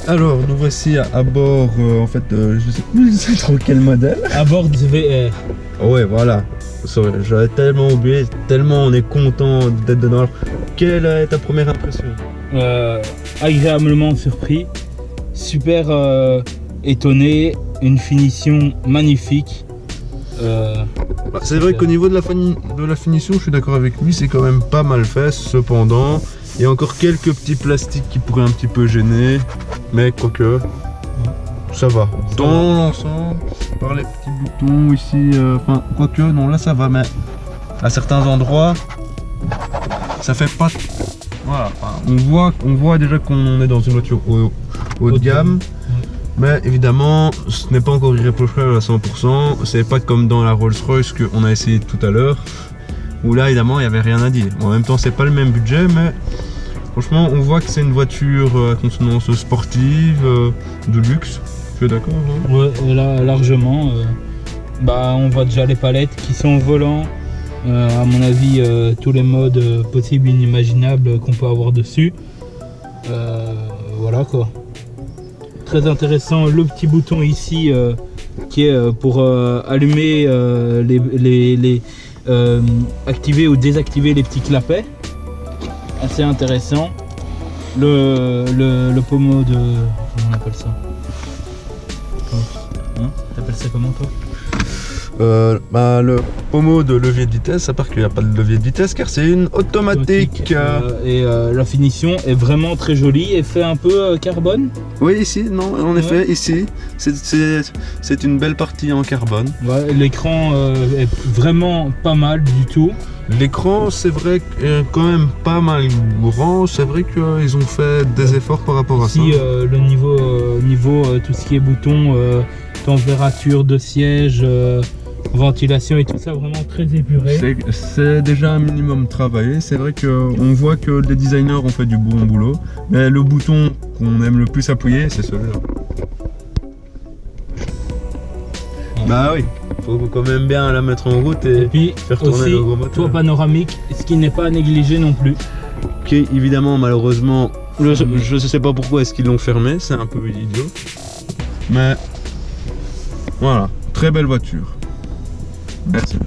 Alors, nous voici à bord, en fait, je sais plus c'est trop quel modèle. À bord du VR. Ouais, voilà. Sorry, j'avais tellement oublié, tellement on est content d'être dedans. Alors, quelle est ta première impression? Agréablement surpris, super étonné, une finition magnifique. C'est vrai qu'au niveau de la finition, je suis d'accord avec lui, c'est quand même pas mal fait. Cependant, il y a encore quelques petits plastiques qui pourraient un petit peu gêner, mais quoique, ça va. Dans l'ensemble, par les petits boutons ici, enfin, quoique, non, là ça va, mais à certains endroits, ça fait pas. Voilà, enfin, on voit déjà qu'on est dans une voiture haut de gamme. Mais évidemment, ce n'est pas encore irréprochable à 100%. C'est pas comme dans la Rolls-Royce qu'on a essayé tout à l'heure, où là évidemment il n'y avait rien à dire. En même temps, c'est pas le même budget, mais franchement, on voit que c'est une voiture à consonance sportive, de luxe. Tu es d'accord, hein? Ouais, là, largement. On voit déjà les palettes qui sont au volant. À mon avis, tous les modes possibles et inimaginables qu'on peut avoir dessus. Voilà quoi. Très intéressant, le petit bouton ici qui est pour allumer, activer ou désactiver les petits clapets. Assez intéressant. Le pommeau de... Comment on appelle ça? Hein? T'appelles ça comment toi? Le pommeau de levier de vitesse, à part qu'il n'y a pas de levier de vitesse car c'est une automatique. La finition est vraiment très jolie et fait un peu carbone. Oui, ici, non, en effet, ici, c'est une belle partie en carbone. Ouais, l'écran est vraiment pas mal du tout. L'écran, c'est vrai, est quand même pas mal grand. C'est vrai qu'ils ont fait des efforts par rapport à ça. Ici, le niveau tout ce qui est bouton, température de siège, ventilation et tout ça, vraiment très épuré. C'est déjà un minimum travaillé. C'est vrai qu'on voit que les designers ont fait du bon boulot, mais le bouton qu'on aime le plus appuyer, c'est celui-là. Bah oui, faut quand même bien la mettre en route et puis faire tourner aussi, le gros moteur. toit panoramique, ce qui n'est pas à négliger non plus. Qui évidemment, malheureusement, je sais pas pourquoi est-ce qu'ils l'ont fermé, c'est un peu idiot. Mais voilà, très belle voiture. Merci.